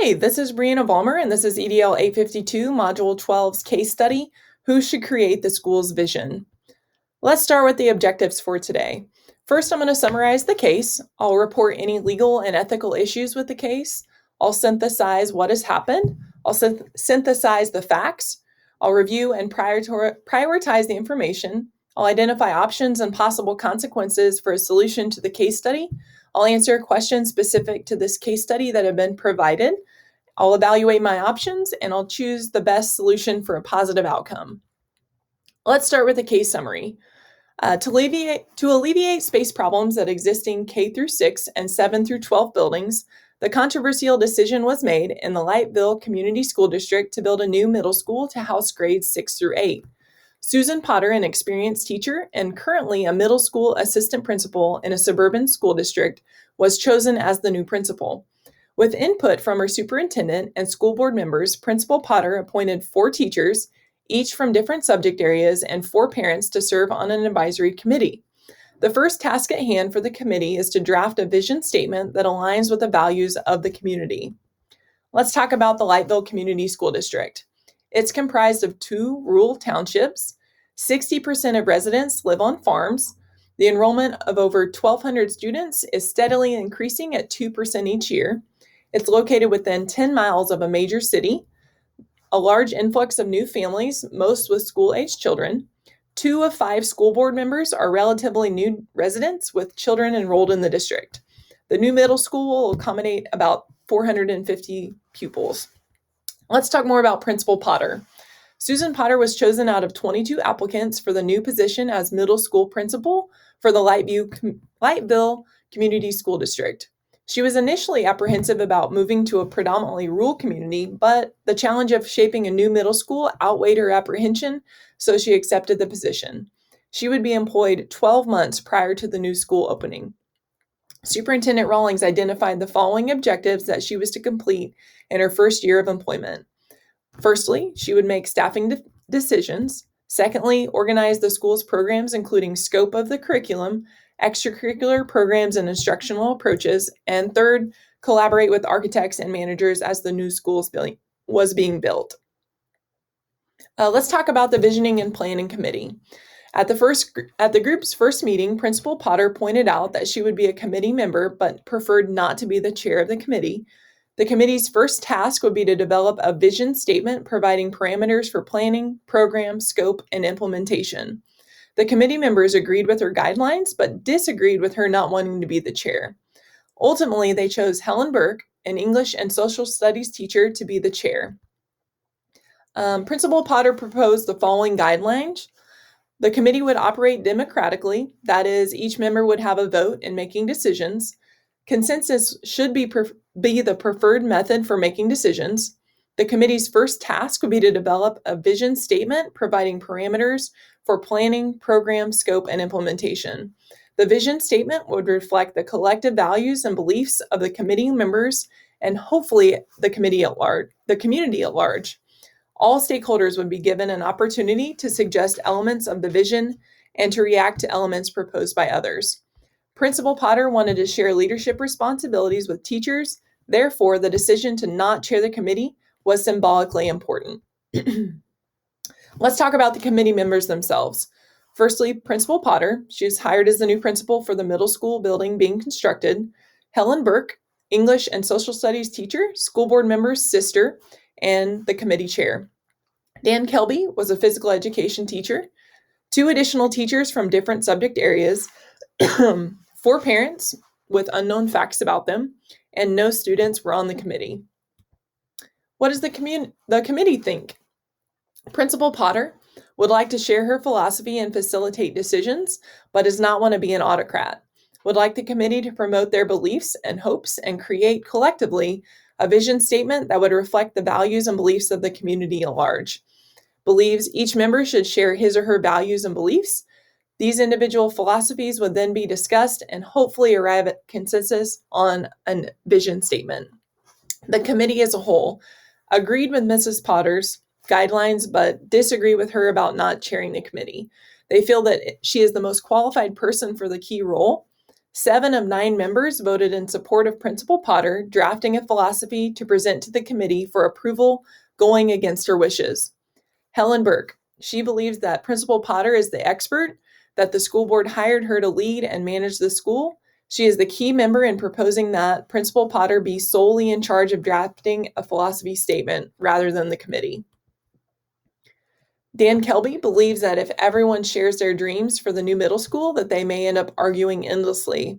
Hi, this is Brianna Vollmer, and this is EDL 852, Module 12's case study, Who Should Create the School's Vision? Let's start with the objectives for today. First, I'm going to summarize the case. I'll report any legal and ethical issues with the case. I'll synthesize what has happened. I'll synthesize the facts. I'll review and prioritize the information. I'll identify options and possible consequences for a solution to the case study. I'll answer questions specific to this case study that have been provided. I'll evaluate my options and I'll choose the best solution for a positive outcome. Let's start with a case summary. To alleviate space problems at existing K through 6 and 7 through 12 buildings, the controversial decision was made in the Lightville Community School District to build a new middle school to house grades 6 through 8. Susan Potter, an experienced teacher and currently a middle school assistant principal in a suburban school district, was chosen as the new principal. With input from her superintendent and school board members, Principal Potter appointed 4 teachers, each from different subject areas, and 4 parents to serve on an advisory committee. The first task at hand for the committee is to draft a vision statement that aligns with the values of the community. Let's talk about the Lightville Community School District. It's comprised of 2 rural townships. 60% of residents live on farms. The enrollment of over 1,200 students is steadily increasing at 2% each year. It's located within 10 miles of a major city. A large influx of new families, most with school-aged children. 2 of 5 school board members are relatively new residents with children enrolled in the district. The new middle school will accommodate about 450 pupils. Let's talk more about Principal Potter. Susan Potter was chosen out of 22 applicants for the new position as middle school principal for the Lightville Community School District. She was initially apprehensive about moving to a predominantly rural community, but the challenge of shaping a new middle school outweighed her apprehension, so she accepted the position. She would be employed 12 months prior to the new school opening. Superintendent Rawlings identified the following objectives that she was to complete in her first year of employment. Firstly, she would make staffing decisions. Secondly, organize the school's programs, including scope of the curriculum, extracurricular programs, and instructional approaches. And third, collaborate with architects and managers as the new school was being built. Let's talk about the Visioning and Planning Committee. At the group's first meeting, Principal Potter pointed out that she would be a committee member, but preferred not to be the chair of the committee. The committee's first task would be to develop a vision statement providing parameters for planning, program, scope, and implementation. The committee members agreed with her guidelines, but disagreed with her not wanting to be the chair. Ultimately, they chose Helen Burke, an English and social studies teacher, to be the chair. Principal Potter proposed the following guidelines. The committee would operate democratically, that is, each member would have a vote in making decisions. Consensus should be the preferred method for making decisions. The committee's first task would be to develop a vision statement providing parameters for planning, program, scope, and implementation. The vision statement would reflect the collective values and beliefs of the committee members and hopefully the community at large. All stakeholders would be given an opportunity to suggest elements of the vision and to react to elements proposed by others. Principal Potter wanted to share leadership responsibilities with teachers. Therefore, the decision to not chair the committee was symbolically important. Let's talk about the committee members themselves. Firstly, Principal Potter. She was hired as the new principal for the middle school building being constructed. Helen Burke, English and social studies teacher, school board member's sister, and the committee chair. Dan Kelby was a physical education teacher. 2 additional teachers from different subject areas. 4 parents with unknown facts about them, and no students were on the committee. What does the committee think? Principal Potter would like to share her philosophy and facilitate decisions, but does not want to be an autocrat. Would like the committee to promote their beliefs and hopes and create collectively a vision statement that would reflect the values and beliefs of the community at large. Believes each member should share his or her values and beliefs. These individual philosophies would then be discussed and hopefully arrive at consensus on a vision statement. The committee as a whole agreed with Mrs. Potter's guidelines, but disagree with her about not chairing the committee. They feel that she is the most qualified person for the key role. 7 of 9 members voted in support of Principal Potter drafting a philosophy to present to the committee for approval, going against her wishes. Helen Burke, she believes that Principal Potter is the expert, that the school board hired her to lead and manage the school. She is the key member in proposing that Principal Potter be solely in charge of drafting a philosophy statement rather than the committee. Dan Kelby believes that if everyone shares their dreams for the new middle school, that they may end up arguing endlessly.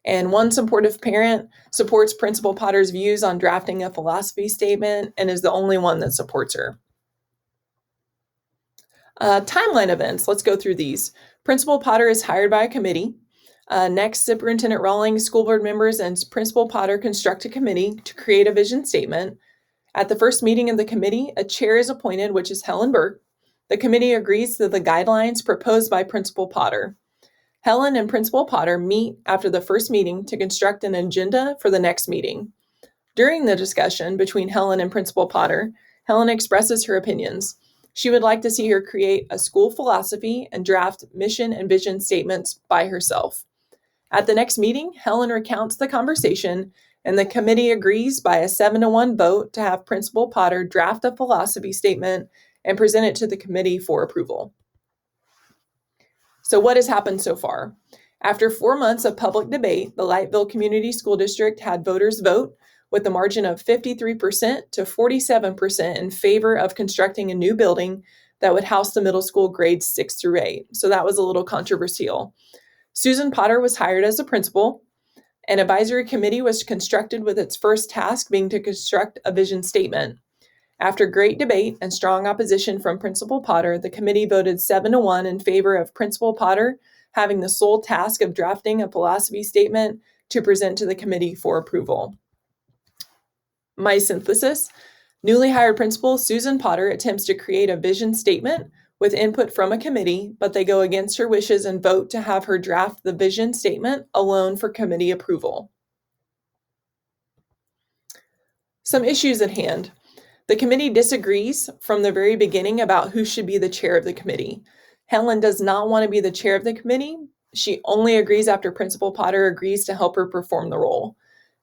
And one supportive parent supports Principal Potter's views on drafting a philosophy statement and is the only one that supports her. Timeline events, let's go through these. Principal Potter is hired by a committee. Next, Superintendent Rawlings, school board members, and Principal Potter construct a committee to create a vision statement. At the first meeting of the committee, a chair is appointed, which is Helen Burke. The committee agrees to the guidelines proposed by Principal Potter. Helen and Principal Potter meet after the first meeting to construct an agenda for the next meeting. During the discussion between Helen and Principal Potter, Helen expresses her opinions. She would like to see her create a school philosophy and draft mission and vision statements by herself. At the next meeting, Helen recounts the conversation, and the committee agrees by a 7-1 vote to have Principal Potter draft a philosophy statement and present it to the committee for approval. So what has happened so far? After 4 months of public debate, the Lightville Community School District had voters vote with a margin of 53% to 47% in favor of constructing a new building that would house the middle school grades 6 through 8. So that was a little controversial. Susan Potter was hired as a principal. An advisory committee was constructed with its first task being to construct a vision statement. After great debate and strong opposition from Principal Potter, the committee voted 7-1 in favor of Principal Potter having the sole task of drafting a philosophy statement to present to the committee for approval. My synthesis: newly hired principal Susan Potter attempts to create a vision statement with input from a committee, but they go against her wishes and vote to have her draft the vision statement alone for committee approval. Some issues at hand. The committee disagrees from the very beginning about who should be the chair of the committee. Helen does not want to be the chair of the committee. She only agrees after Principal Potter agrees to help her perform the role.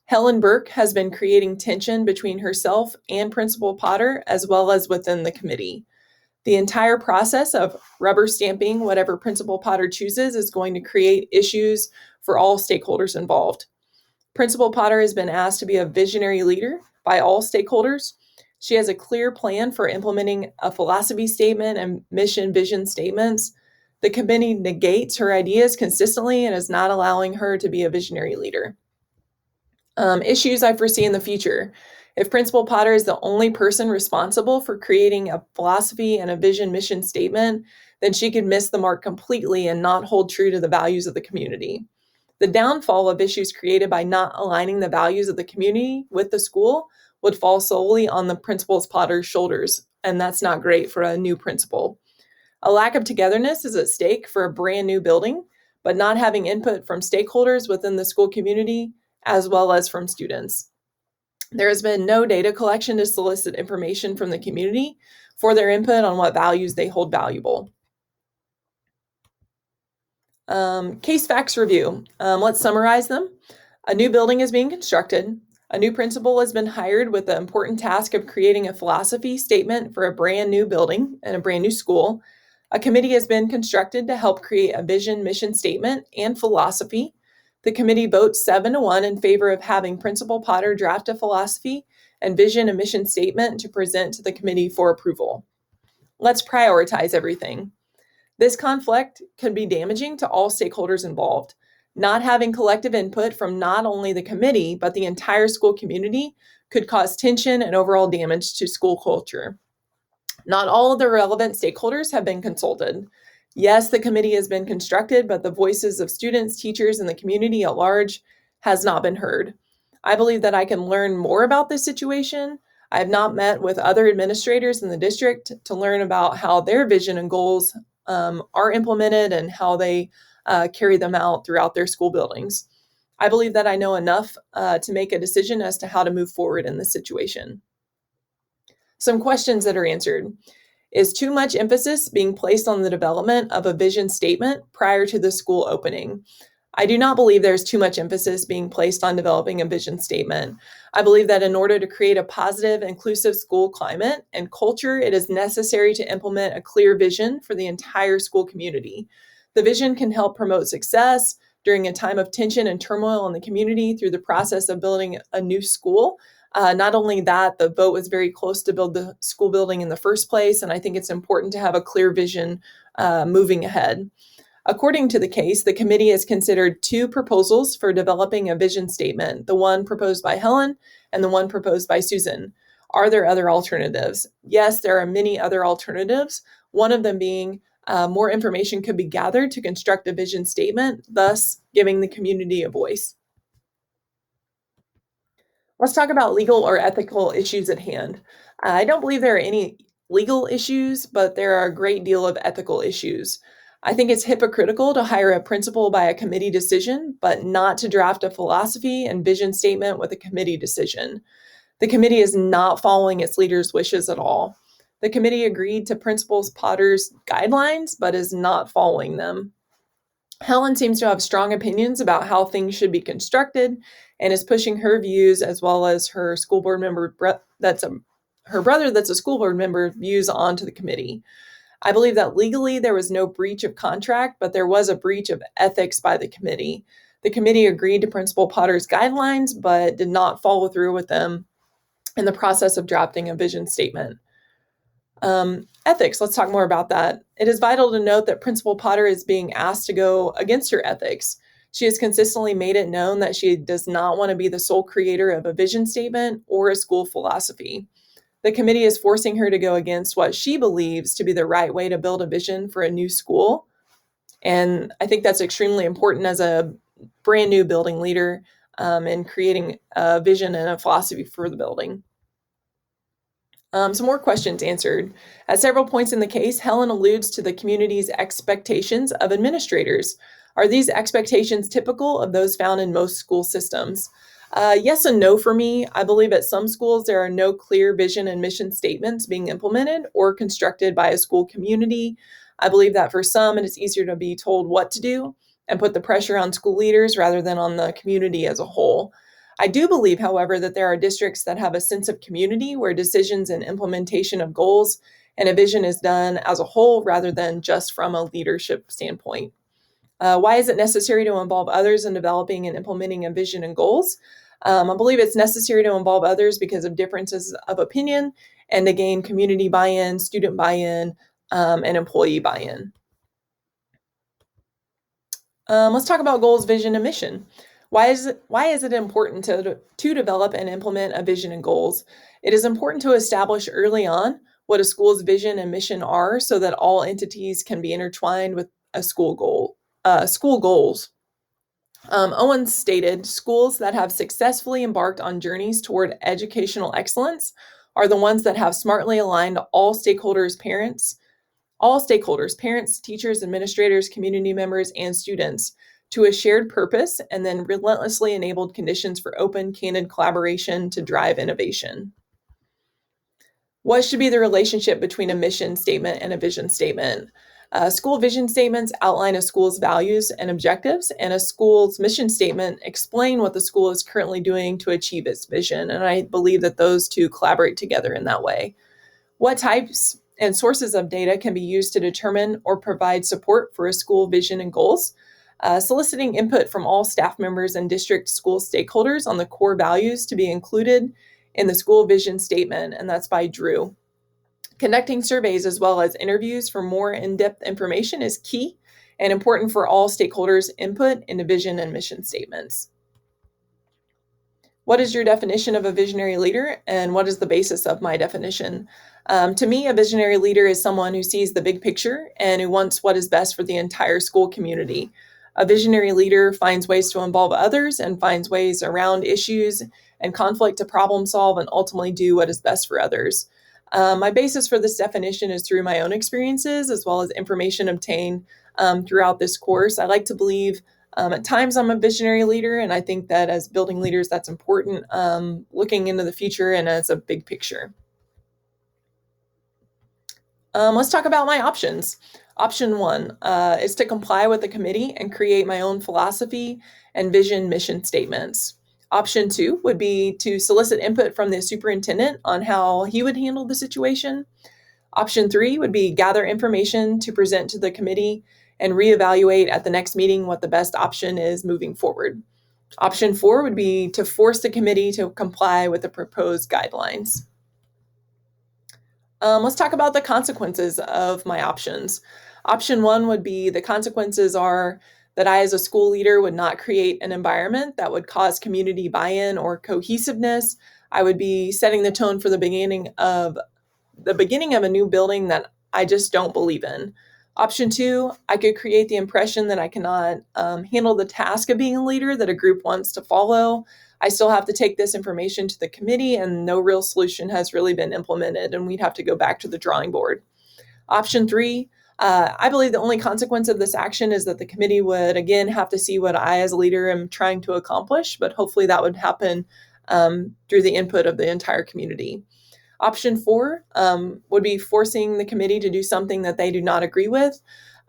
Helen Burke has been creating tension between herself and Principal Potter, as well as within the committee. The entire process of rubber stamping whatever Principal Potter chooses is going to create issues for all stakeholders involved. Principal Potter has been asked to be a visionary leader by all stakeholders. She has a clear plan for implementing a philosophy statement and mission vision statements. The committee negates her ideas consistently and is not allowing her to be a visionary leader. Issues I foresee in the future. If Principal Potter is the only person responsible for creating a philosophy and a vision mission statement, then she could miss the mark completely and not hold true to the values of the community. The downfall of issues created by not aligning the values of the community with the school would fall solely on the Principal Potter's shoulders, and that's not great for a new principal. A lack of togetherness is at stake for a brand new building, but not having input from stakeholders within the school community as well as from students. There has been no data collection to solicit information from the community for their input on what values they hold valuable. Case facts review. Let's summarize them. A new building is being constructed. A new principal has been hired with the important task of creating a philosophy statement for a brand new building and a brand new school. A committee has been constructed to help create a vision, mission statement, and philosophy. The committee votes 7-1 in favor of having Principal Potter draft a philosophy and vision and mission statement to present to the committee for approval. Let's prioritize everything. This conflict could be damaging to all stakeholders involved. Not having collective input from not only the committee, but the entire school community could cause tension and overall damage to school culture. Not all of the relevant stakeholders have been consulted. Yes, the committee has been constructed, but the voices of students, teachers, and the community at large has not been heard. I believe that I can learn more about this situation. I have not met with other administrators in the district to learn about how their vision and goals are implemented and how they carry them out throughout their school buildings. I believe that I know enough to make a decision as to how to move forward in this situation. Some questions that are answered. Is too much emphasis being placed on the development of a vision statement prior to the school opening? I do not believe there's too much emphasis being placed on developing a vision statement. I believe that in order to create a positive, inclusive school climate and culture, it is necessary to implement a clear vision for the entire school community. The vision can help promote success during a time of tension and turmoil in the community through the process of building a new school. Not only that, the vote was very close to build the school building in the first place, and I think it's important to have a clear vision moving ahead. According to the case, the committee has considered two proposals for developing a vision statement, the one proposed by Helen and the one proposed by Susan. Are there other alternatives? Yes, there are many other alternatives, one of them being more information could be gathered to construct a vision statement, thus giving the community a voice. Let's talk about legal or ethical issues at hand. I don't believe there are any legal issues, but there are a great deal of ethical issues. I think it's hypocritical to hire a principal by a committee decision, but not to draft a philosophy and vision statement with a committee decision. The committee is not following its leaders' wishes at all. The committee agreed to Principal Potter's guidelines, but is not following them. Helen seems to have strong opinions about how things should be constructed and is pushing her views as well as her school board member her brother that's a school board member views onto the committee. I believe that legally there was no breach of contract, but there was a breach of ethics by the committee. The committee agreed to Principal Potter's guidelines, but did not follow through with them in the process of drafting a vision statement. Ethics, let's talk more about that. It is vital to note that Principal Potter is being asked to go against her ethics. She has consistently made it known that she does not want to be the sole creator of a vision statement or a school philosophy. The committee is forcing her to go against what she believes to be the right way to build a vision for a new school. And I think that's extremely important as a brand new building leader in creating a vision and a philosophy for the building. Some more questions answered. At several points in the case, Helen alludes to the community's expectations of administrators. Are these expectations typical of those found in most school systems? Yes and no for me. I believe at some schools there are no clear vision and mission statements being implemented or constructed by a school community. I believe that for some it is easier to be told what to do and put the pressure on school leaders rather than on the community as a whole. I do believe, however, that there are districts that have a sense of community where decisions and implementation of goals and a vision is done as a whole rather than just from a leadership standpoint. Why is it necessary to involve others in developing and implementing a vision and goals? I believe it's necessary to involve others because of differences of opinion and to gain community buy-in, student buy-in, and employee buy-in. Let's talk about goals, vision, and mission. Why is it important to develop and implement a vision and goals? It is important to establish early on what a school's vision and mission are so that all entities can be intertwined with a school goals. Owens stated, schools that have successfully embarked on journeys toward educational excellence are the ones that have smartly aligned all stakeholders, parents, teachers, administrators, community members, and students to a shared purpose and then relentlessly enabled conditions for open, candid collaboration to drive innovation. What should be the relationship between a mission statement and a vision statement? School vision statements outline a school's values and objectives, and a school's mission statement explain what the school is currently doing to achieve its vision. And I believe that those two collaborate together in that way. What types and sources of data can be used to determine or provide support for a school vision and goals? Soliciting input from all staff members and district school stakeholders on the core values to be included in the school vision statement, and that's by Drew. Conducting surveys as well as interviews for more in-depth information is key and important for all stakeholders' input into vision and mission statements. What is your definition of a visionary leader, and what is the basis of my definition? To me, a visionary leader is someone who sees the big picture and who wants what is best for the entire school community. A visionary leader finds ways to involve others and finds ways around issues and conflict to problem solve and ultimately do what is best for others. My basis for this definition is through my own experiences as well as information obtained throughout this course. I like to believe at times I'm a visionary leader, and I think that as building leaders, that's important, looking into the future and as a big picture. Let's talk about my options. Option 1 is to comply with the committee and create my own philosophy and vision mission statements. Option 2 would be to solicit input from the superintendent on how he would handle the situation. Option 3 would be gather information to present to the committee and reevaluate at the next meeting what the best option is moving forward. Option 4 would be to force the committee to comply with the proposed guidelines. Let's talk about the consequences of my options. Option 1 would be the consequences are that I, as a school leader, would not create an environment that would cause community buy-in or cohesiveness. I would be setting the tone for the beginning of a new building that I just don't believe in. Option 2, I could create the impression that I cannot handle the task of being a leader that a group wants to follow. I still have to take this information to the committee, and no real solution has really been implemented, and we'd have to go back to the drawing board. Option 3, I believe the only consequence of this action is that the committee would again have to see what I, as a leader, am trying to accomplish, but hopefully that would happen through the input of the entire community. Option 4 would be forcing the committee to do something that they do not agree with,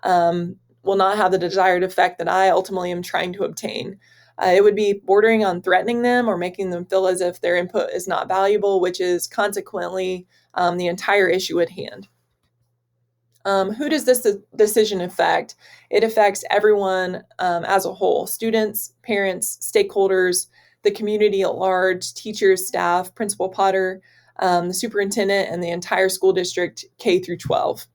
will not have the desired effect that I ultimately am trying to obtain. It would be bordering on threatening them or making them feel as if their input is not valuable, which is consequently the entire issue at hand. Who does this decision affect? It affects everyone as a whole: students, parents, stakeholders, the community at large, teachers, staff, Principal Potter, the superintendent, and the entire school district K through 12.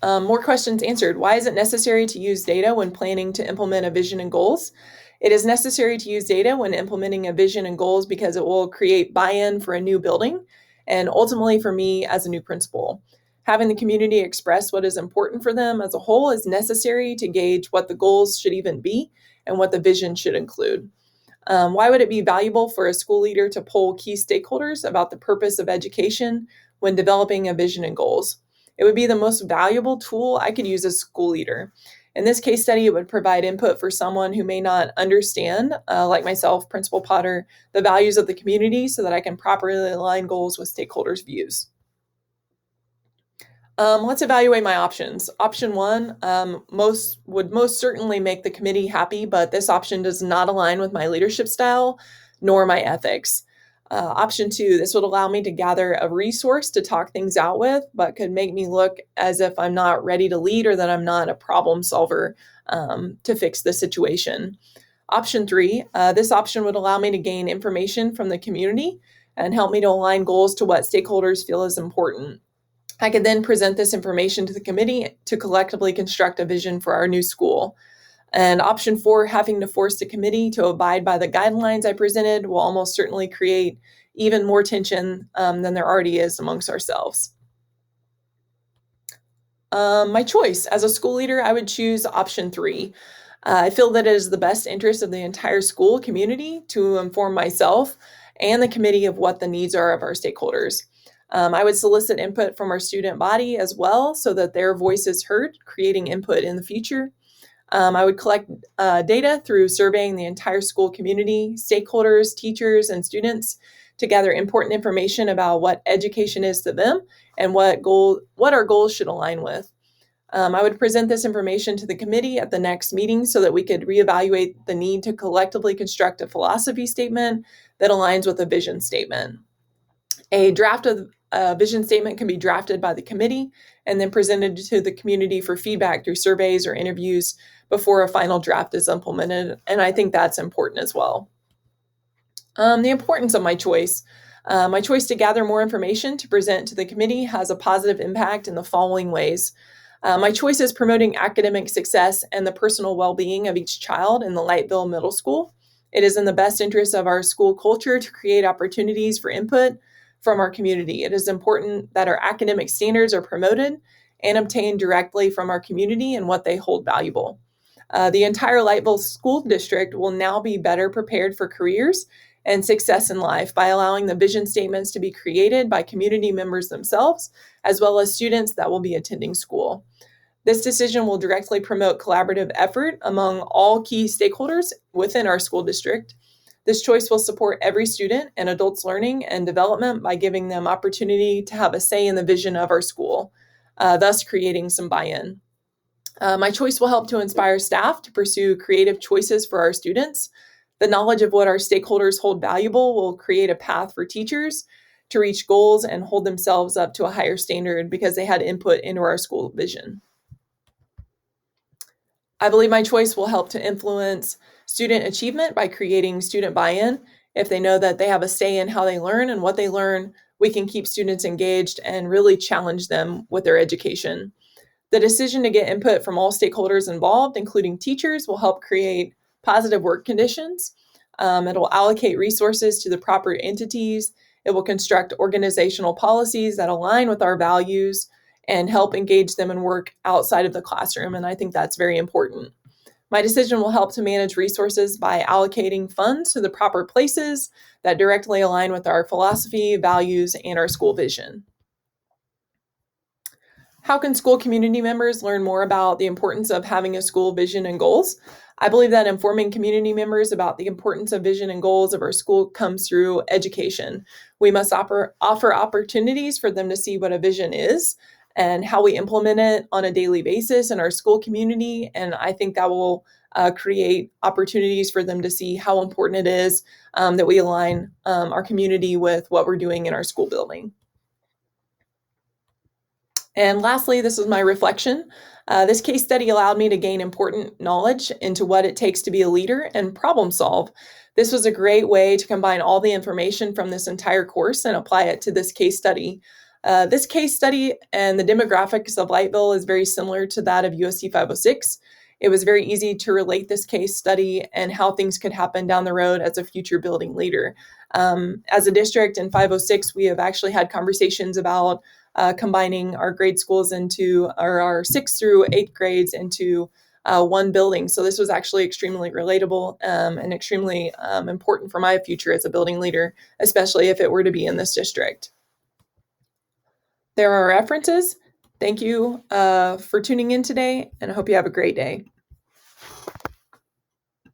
More questions answered. Why is it necessary to use data when planning to implement a vision and goals? It is necessary to use data when implementing a vision and goals because it will create buy-in for a new building and ultimately for me as a new principal. Having the community express what is important for them as a whole is necessary to gauge what the goals should even be and what the vision should include. Why would it be valuable for a school leader to poll key stakeholders about the purpose of education when developing a vision and goals? It would be the most valuable tool I could use as a school leader. In this case study, it would provide input for someone who may not understand, like myself, Principal Potter, the values of the community so that I can properly align goals with stakeholders' views. Let's evaluate my options. Option 1 would most certainly make the committee happy, but this option does not align with my leadership style nor my ethics. Option 2, this would allow me to gather a resource to talk things out with, but could make me look as if I'm not ready to lead or that I'm not a problem solver to fix the situation. Option 3, this option would allow me to gain information from the community and help me to align goals to what stakeholders feel is important. I could then present this information to the committee to collectively construct a vision for our new school. And option 4, having to force the committee to abide by the guidelines I presented, will almost certainly create even more tension than there already is amongst ourselves. My choice. As a school leader, I would choose option 3. I feel that it is the best interest of the entire school community to inform myself and the committee of what the needs are of our stakeholders. I would solicit input from our student body as well so that their voice is heard, creating input in the future. I would collect data through surveying the entire school community, stakeholders, teachers, and students to gather important information about what education is to them and what our goals should align with. I would present this information to the committee at the next meeting so that we could reevaluate the need to collectively construct a philosophy statement that aligns with a vision statement. A draft of a vision statement can be drafted by the committee and then presented to the community for feedback through surveys or interviews before a final draft is implemented, and I think that's important as well. The importance of my choice. My choice to gather more information to present to the committee has a positive impact in the following ways. My choice is promoting academic success and the personal well-being of each child in the Lightville Middle School. It is in the best interest of our school culture to create opportunities for input from our community. It is important that our academic standards are promoted and obtained directly from our community and what they hold valuable. The entire Lightville School District will now be better prepared for careers and success in life by allowing the vision statements to be created by community members themselves, as well as students that will be attending school. This decision will directly promote collaborative effort among all key stakeholders within our school district. This choice will support every student and adult's learning and development by giving them opportunity to have a say in the vision of our school. thus creating some buy-in. My choice will help to inspire staff to pursue creative choices for our students. The knowledge of what our stakeholders hold valuable will create a path for teachers to reach goals and hold themselves up to a higher standard because they had input into our school vision. I believe my choice will help to influence student achievement by creating student buy-in. If they know that they have a say in how they learn and what they learn, we can keep students engaged and really challenge them with their education. The decision to get input from all stakeholders involved, including teachers, will help create positive work conditions. It will allocate resources to the proper entities. It will construct organizational policies that align with our values and help engage them in work outside of the classroom. And I think that's very important. My decision will help to manage resources by allocating funds to the proper places that directly align with our philosophy, values, and our school vision. How can school community members learn more about the importance of having a school vision and goals? I believe that informing community members about the importance of vision and goals of our school comes through education. We must offer opportunities for them to see what a vision is and how we implement it on a daily basis in our school community. And I think that will create opportunities for them to see how important it is that we align our community with what we're doing in our school building. And lastly, this is my reflection. This case study allowed me to gain important knowledge into what it takes to be a leader and problem solve. This was a great way to combine all the information from this entire course and apply it to this case study. This case study and the demographics of Lightville is very similar to that of USD 506. It was very easy to relate this case study and how things could happen down the road as a future building leader. As a district in 506, we have actually had conversations about combining our grade schools into our 6th through 8th grades into one building. So this was actually extremely relatable and extremely important for my future as a building leader, especially if it were to be in this district. There are references. Thank you for tuning in today, and I hope you have a great day.